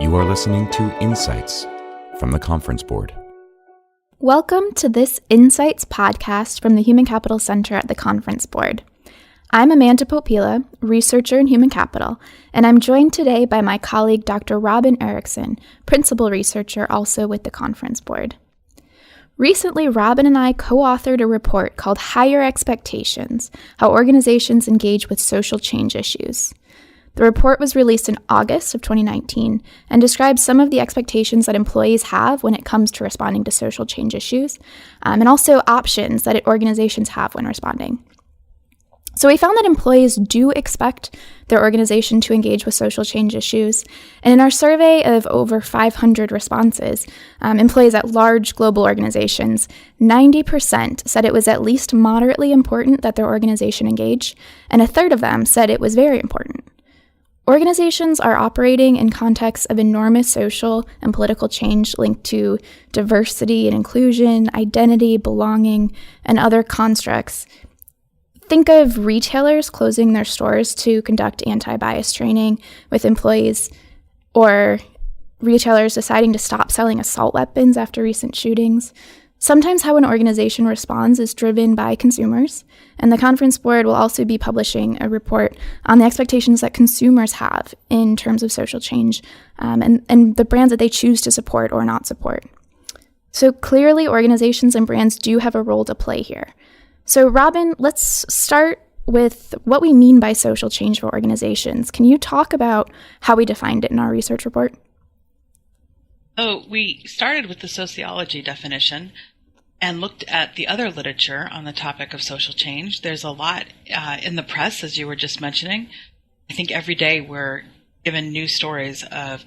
You are listening to Insights from the Conference Board. Welcome to this Insights podcast from the Human Capital Center at the Conference Board. I'm Amanda Popiela, researcher in human capital, and I'm joined today by my colleague Dr. Robin Erickson, principal researcher also with the Conference Board. Recently, Robin and I co-authored a report called Higher Expectations: How Organizations Engage with Social Change Issues. The report was released in August of 2019 and describes some of the expectations that employees have when it comes to responding to social change issues, and also options that organizations have when responding. So we found that employees do expect their organization to engage with social change issues. And in our survey of over 500 responses, employees at large global organizations, 90% said it was at least moderately important that their organization engage, and a third of them said it was very important. Organizations are operating in contexts of enormous social and political change linked to diversity and inclusion, identity, belonging, and other constructs. Think of retailers closing their stores to conduct anti-bias training with employees, or retailers deciding to stop selling assault weapons after recent shootings. Sometimes how an organization responds is driven by consumers, and the Conference Board will also be publishing a report on the expectations that consumers have in terms of social change, and the brands that they choose to support or not support. So clearly, organizations and brands do have a role to play here. So Robin, let's start with what we mean by social change for organizations. Can you talk about how we defined it in our research report? So we started with the sociology definition and looked at the other literature on the topic of social change. There's a lot in the press, as you were just mentioning. I think every day we're given new stories of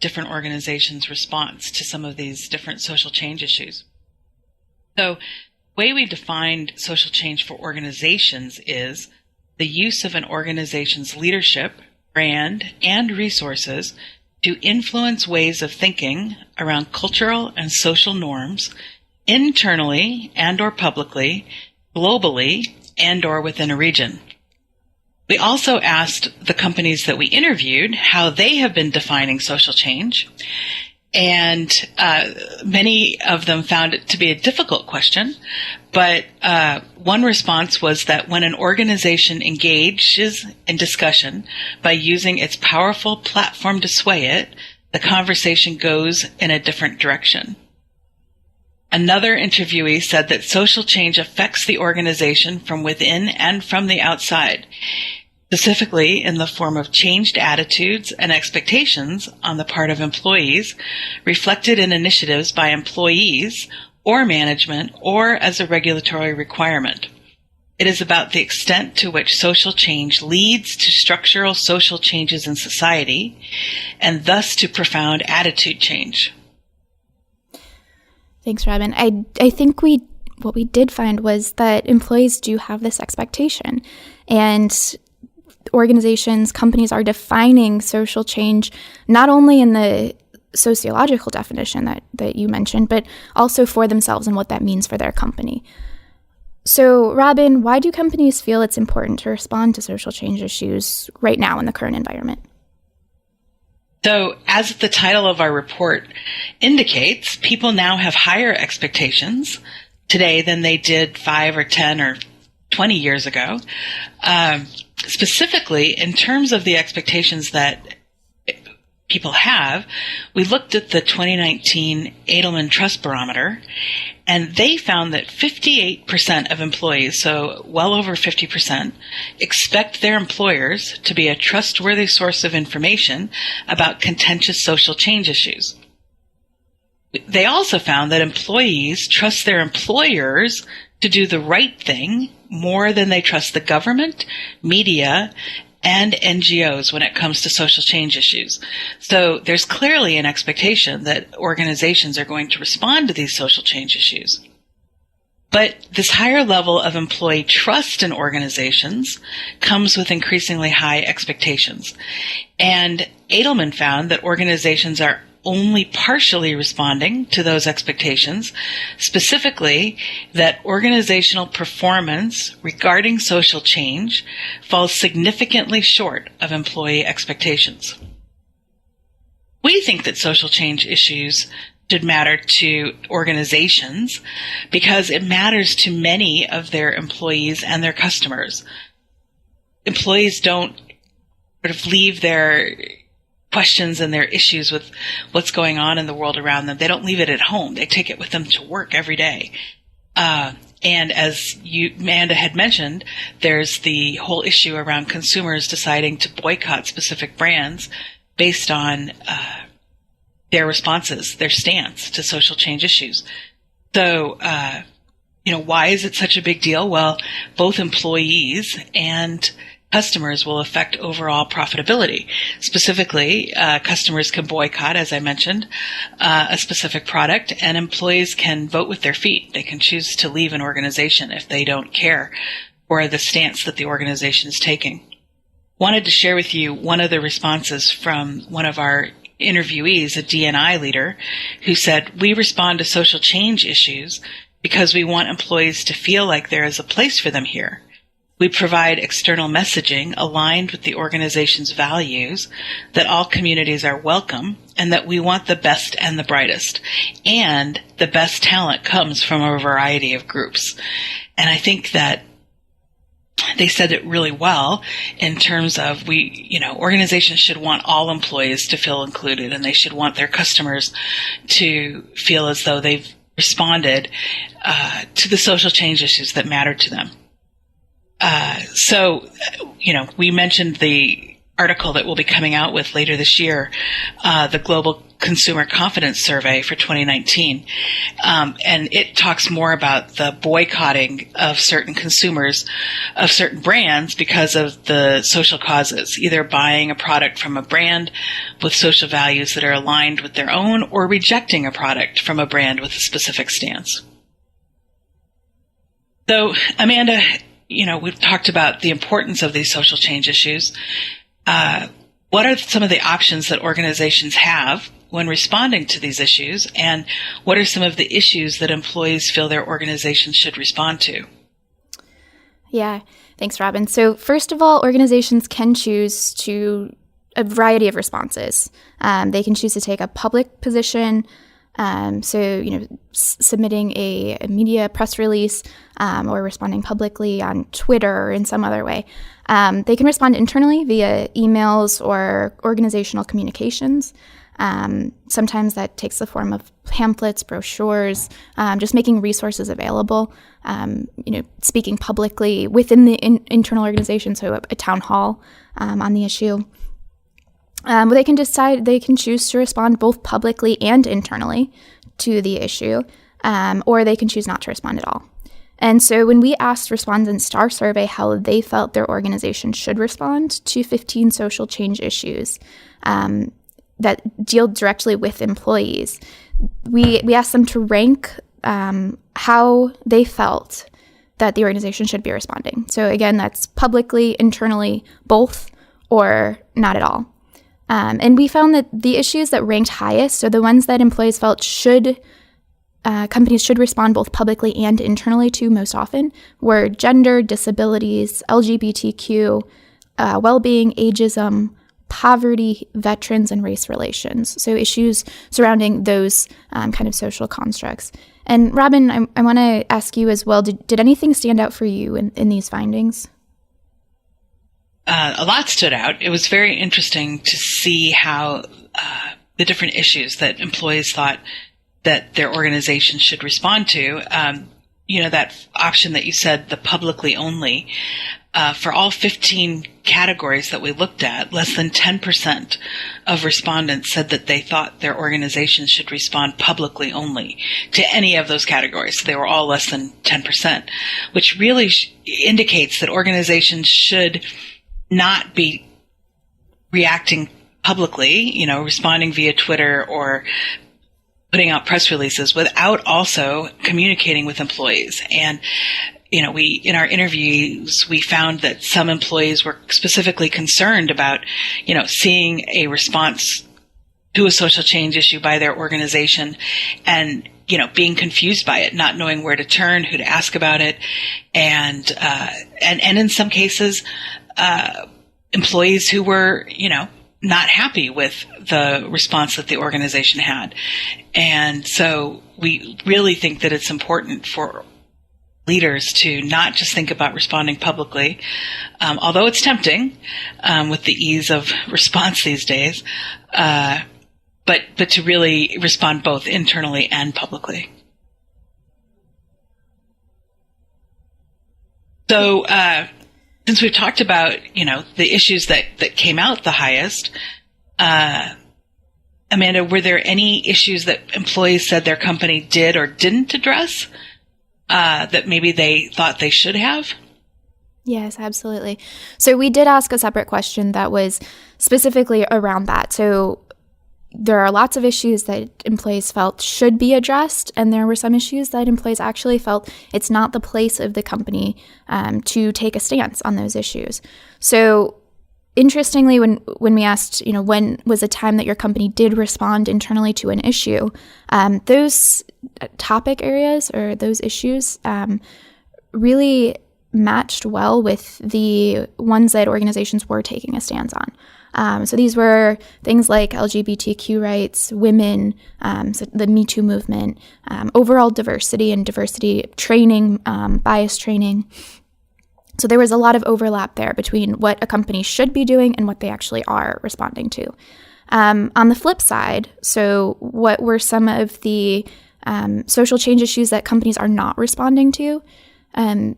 different organizations' response to some of these different social change issues. So the way we defined social change for organizations is the use of an organization's leadership, brand, and resources to influence ways of thinking around cultural and social norms internally and or publicly, globally, and or within a region. We also asked the companies that we interviewed how they have been defining social change, and many of them found it to be a difficult question, but one response was that when an organization engages in discussion by using its powerful platform to sway it, the conversation goes in a different direction. Another interviewee said that social change affects the organization from within and from the outside, specifically in the form of changed attitudes and expectations on the part of employees, reflected in initiatives by employees or management or as a regulatory requirement. It is about the extent to which social change leads to structural social changes in society and thus to profound attitude change. Thanks, Robin. I think what we did find was that employees do have this expectation, and organizations, companies are defining social change not only in the sociological definition that you mentioned, but also for themselves and what that means for their company. So, Robin, why do companies feel it's important to respond to social change issues right now in the current environment? So, as the title of our report indicates, people now have higher expectations today than they did 5 or 10 or 20 years ago. Specifically, in terms of the expectations that people have, we looked at the 2019 Edelman Trust Barometer, and they found that 58% of employees, so well over 50%, expect their employers to be a trustworthy source of information about contentious social change issues. They also found that employees trust their employers to do the right thing more than they trust the government, media, and NGOs when it comes to social change issues. So there's clearly an expectation that organizations are going to respond to these social change issues. But this higher level of employee trust in organizations comes with increasingly high expectations. And Edelman found that organizations are only partially responding to those expectations, specifically that organizational performance regarding social change falls significantly short of employee expectations. We think that social change issues should matter to organizations because it matters to many of their employees and their customers. Employees don't sort of leave their questions and their issues with what's going on in the world around them. They don't leave it at home. They take it with them to work every day. And as Amanda had mentioned, there's the whole issue around consumers deciding to boycott specific brands based on their responses, their stance to social change issues. So, why is it such a big deal? Well, both employees and customers will affect overall profitability. Specifically, customers can boycott, as I mentioned, a specific product, and employees can vote with their feet. They can choose to leave an organization if they don't care for the stance that the organization is taking. Wanted to share with you one of the responses from one of our interviewees, a D&I leader, who said, "We respond to social change issues because we want employees to feel like there is a place for them here. We provide external messaging aligned with the organization's values, that all communities are welcome, and that we want the best and the brightest. And the best talent comes from a variety of groups." And I think that they said it really well in terms of organizations should want all employees to feel included, and they should want their customers to feel as though they've responded to the social change issues that matter to them. We mentioned the article that we'll be coming out with later this year, the Global Consumer Confidence Survey for 2019. And it talks more about the boycotting of certain consumers of certain brands because of the social causes, either buying a product from a brand with social values that are aligned with their own or rejecting a product from a brand with a specific stance. So, Amanda, we've talked about the importance of these social change issues. What are some of the options that organizations have when responding to these issues, and what are some of the issues that employees feel their organizations should respond to? Yeah, thanks, Robin. So first of all, organizations can choose to a variety of responses. They can choose to take a public position, submitting a media press release or responding publicly on Twitter or in some other way. They can respond internally via emails or organizational communications. Sometimes that takes the form of pamphlets, brochures, just making resources available, speaking publicly within the internal organization, so a town hall on the issue. They can choose to respond both publicly and internally to the issue, or they can choose not to respond at all. And so when we asked respondents to our survey how they felt their organization should respond to 15 social change issues that deal directly with employees, we asked them to rank how they felt that the organization should be responding. So again, that's publicly, internally, both, or not at all. And we found that the issues that ranked highest, so the ones that employees felt companies should respond both publicly and internally to most often, were gender, disabilities, LGBTQ, well-being, ageism, poverty, veterans, and race relations. So issues surrounding those kind of social constructs. And Robin, I want to ask you as well, did anything stand out for you in these findings? A lot stood out. It was very interesting to see how the different issues that employees thought that their organization should respond to. That option that you said, the publicly only, for all 15 categories that we looked at, less than 10% of respondents said that they thought their organization should respond publicly only to any of those categories. They were all less than 10%, which really indicates that organizations should not be reacting publicly, responding via Twitter or putting out press releases without also communicating with employees. And, in our interviews, we found that some employees were specifically concerned about, seeing a response to a social change issue by their organization and, being confused by it, not knowing where to turn, who to ask about it. And in some cases, employees who were, not happy with the response that the organization had. And so we really think that it's important for leaders to not just think about responding publicly, although it's tempting with the ease of response these days, but to really respond both internally and publicly. So since we've talked about, the issues that came out the highest, Amanda, were there any issues that employees said their company did or didn't address that maybe they thought they should have? Yes, absolutely. So we did ask a separate question that was specifically around that. So there are lots of issues that employees felt should be addressed, and there were some issues that employees actually felt it's not the place of the company to take a stance on those issues. So interestingly, when we asked, when was a time that your company did respond internally to an issue, those topic areas or those issues really matched well with the ones that organizations were taking a stance on. So these were things like LGBTQ rights, women, so the Me Too movement, overall diversity and diversity training, bias training. So there was a lot of overlap there between what a company should be doing and what they actually are responding to. On the flip side, so what were some of the social change issues that companies are not responding to? A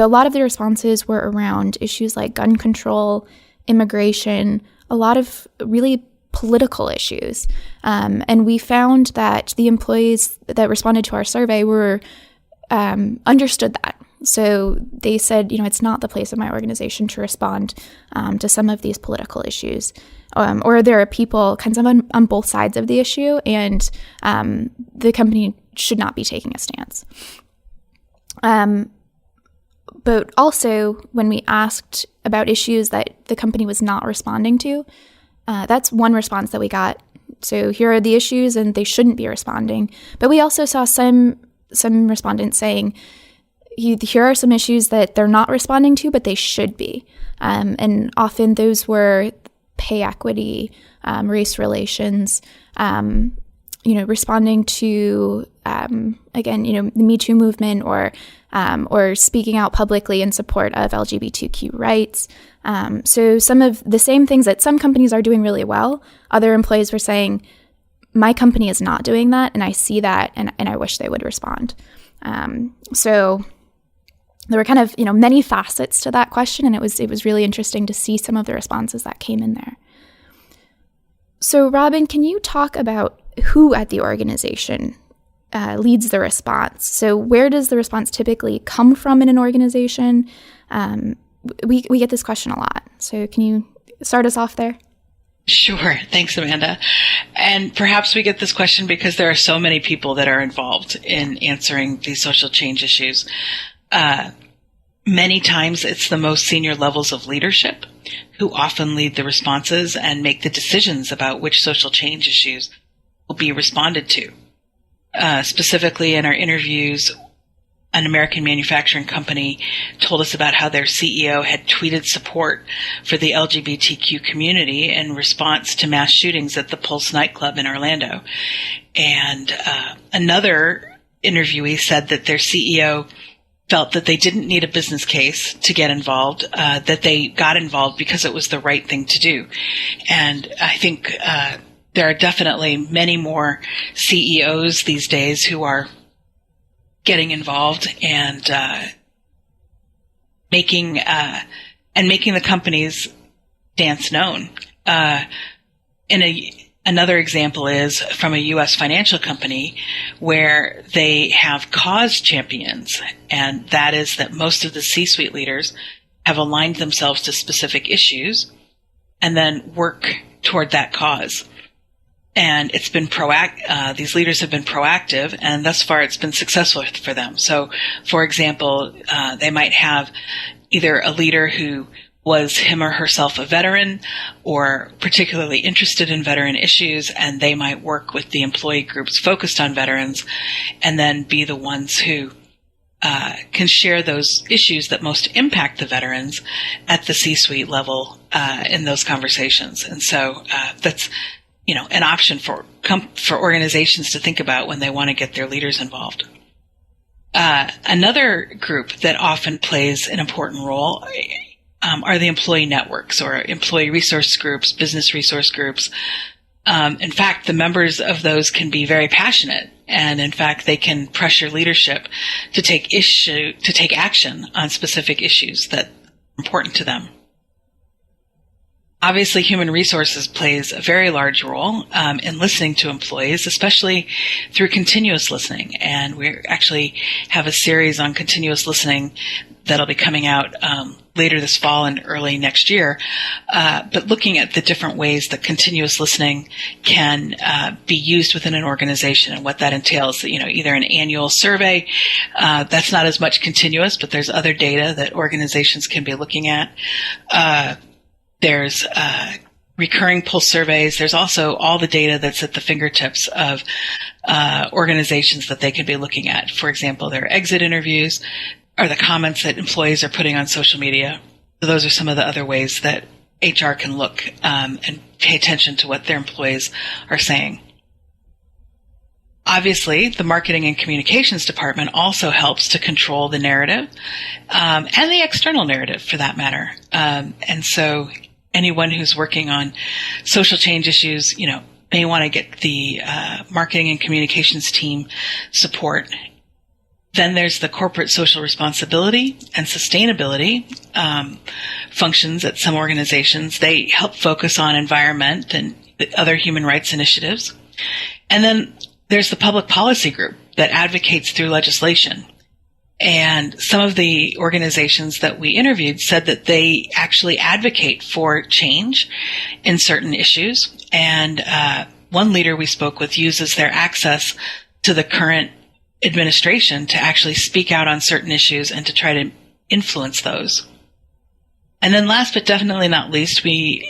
lot of the responses were around issues like gun control, immigration, a lot of really political issues. And we found that the employees that responded to our survey were understood that. So they said, it's not the place of my organization to respond to some of these political issues. Or there are people kind of on both sides of the issue, and the company should not be taking a stance. But also, when we asked about issues that the company was not responding to, that's one response that we got. So here are the issues, and they shouldn't be responding. But we also saw some respondents saying, here are some issues that they're not responding to, but they should be. And often those were pay equity, race relations, responding to, again, the Me Too movement or speaking out publicly in support of LGBTQ rights. So some of the same things that some companies are doing really well, other employees were saying, my company is not doing that, and I see that, and I wish they would respond. So there were kind of, many facets to that question, and it was really interesting to see some of the responses that came in there. So Robin, can you talk about who at the organization leads the response? So where does the response typically come from in an organization? We get this question a lot. So can you start us off there? Sure. Thanks, Amanda. And perhaps we get this question because there are so many people that are involved in answering these social change issues. Many times it's the most senior levels of leadership who often lead the responses and make the decisions about which social change issues will be responded to. Specifically in our interviews, an American manufacturing company told us about how their CEO had tweeted support for the LGBTQ community in response to mass shootings at the Pulse nightclub in Orlando. And another interviewee said that their CEO felt that they didn't need a business case to get involved, that they got involved because it was the right thing to do. And I think there are definitely many more CEOs these days who are getting involved and making the company's stance known. Another example is from a U.S. financial company where they have cause champions, and that is that most of the C-suite leaders have aligned themselves to specific issues and then work toward that cause. And it's been these leaders have been proactive, and thus far it's been successful for them. So, for example, they might have either a leader who was him or herself a veteran or particularly interested in veteran issues, and they might work with the employee groups focused on veterans and then be the ones who can share those issues that most impact the veterans at the C-suite level in those conversations. And so that's an option for organizations to think about when they want to get their leaders involved. Another group that often plays an important role are the employee networks or employee resource groups, business resource groups. In fact, the members of those can be very passionate, and in fact, they can pressure leadership to take action on specific issues that are important to them. Obviously, human resources plays a very large role in listening to employees, especially through continuous listening. And we actually have a series on continuous listening that'll be coming out later this fall and early next year. But looking at the different ways that continuous listening can be used within an organization and what that entails. Either an annual survey, that's not as much continuous, but there's other data that organizations can be looking at. There's recurring pulse surveys. There's also all the data that's at the fingertips of organizations that they could be looking at. For example, their exit interviews or the comments that employees are putting on social media. So those are some of the other ways that HR can look and pay attention to what their employees are saying. Obviously, the marketing and communications department also helps to control the narrative and the external narrative, for that matter. And so anyone who's working on social change issues, may want to get the marketing and communications team support. Then there's the corporate social responsibility and sustainability functions at some organizations. They help focus on environment and other human rights initiatives. And then there's the public policy group that advocates through legislation. And some of the organizations that we interviewed said that they actually advocate for change in certain issues. And one leader we spoke with uses their access to the current administration to actually speak out on certain issues and to try to influence those. And then last but definitely not least, we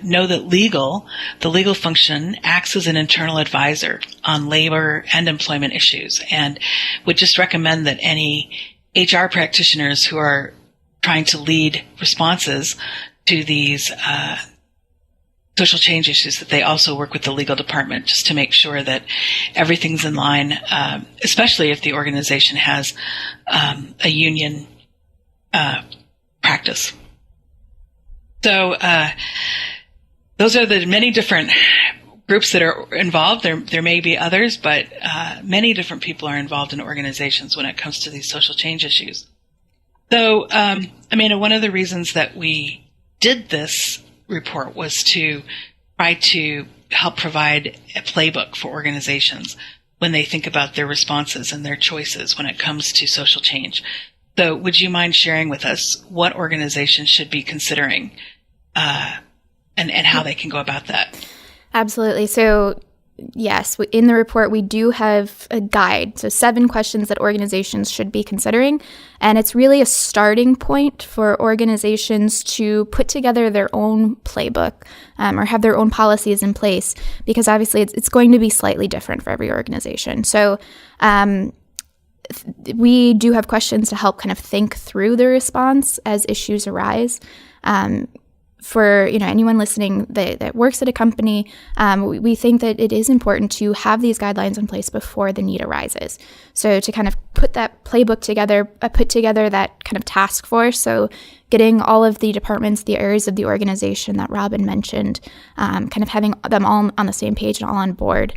know that the legal function acts as an internal advisor on labor and employment issues, and would just recommend that any HR practitioners who are trying to lead responses to these social change issues, that they also work with the legal department just to make sure that everything's in line, especially if the organization has a union practice. So those are the many different groups that are involved. There may be others, but many different people are involved in organizations when it comes to these social change issues. So, Amanda, one of the reasons that we did this report was to try to help provide a playbook for organizations when they think about their responses and their choices when it comes to social change. So would you mind sharing with us what organizations should be considering and how they can go about that? Absolutely. So yes, in the report, we do have a guide. So 7 questions that organizations should be considering. And it's really a starting point for organizations to put together their own playbook or have their own policies in place, because obviously it's going to be slightly different for every organization. So we do have questions to help kind of think through the response as issues arise. For anyone listening that works at a company, we think that it is important to have these guidelines in place before the need arises. So to kind of put that playbook together, put together that kind of task force. So getting all of the departments, the areas of the organization that Robin mentioned, kind of having them all on the same page and all on board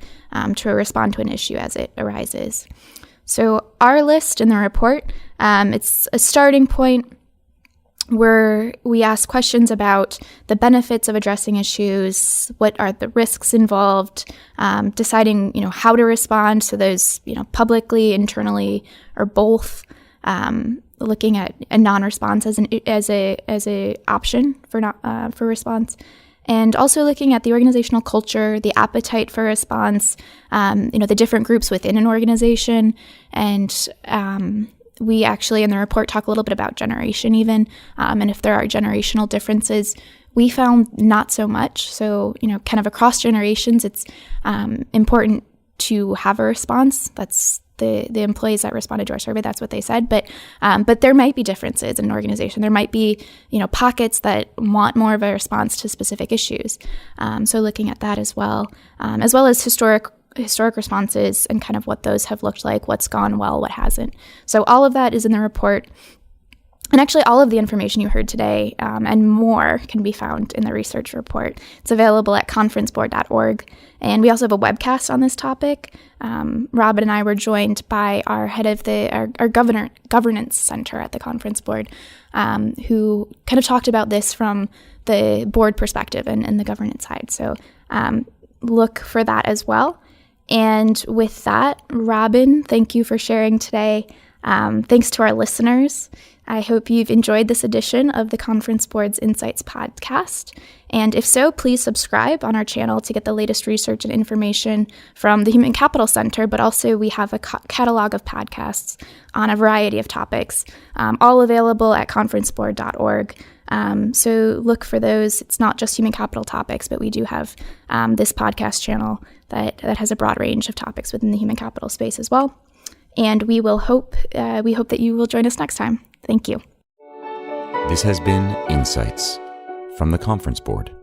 to respond to an issue as it arises. So our list in the report, it's a starting point where we ask questions about the benefits of addressing issues, what are the risks involved, deciding, how to respond. So those, publicly, internally, or both, looking at a non-response as a option for response. And also looking at the organizational culture, the appetite for response, the different groups within an organization. And we actually in the report talk a little bit about generation even, and if there are generational differences. We found not so much. So, kind of across generations, it's important to have a response. That's the employees that responded to our survey, that's what they said. But there might be differences in an organization. There might be, pockets that want more of a response to specific issues. So looking at that as well as historic responses and kind of what those have looked like, what's gone well, what hasn't. So all of that is in the report. And actually, all of the information you heard today and more can be found in the research report. It's available at conferenceboard.org. And we also have a webcast on this topic. Robin and I were joined by our head of our governance center at the Conference Board, who kind of talked about this from the board perspective and the governance side. So look for that as well. And with that, Robin, thank you for sharing today. Thanks to our listeners. I hope you've enjoyed this edition of the Conference Board's Insights podcast. And if so, please subscribe on our channel to get the latest research and information from the Human Capital Center, but also we have a catalog of podcasts on a variety of topics, all available at conferenceboard.org. So look for those. It's not just human capital topics, but we do have this podcast channel that has a broad range of topics within the human capital space as well. And we hope that you will join us next time. Thank you. This has been Insights from the Conference Board.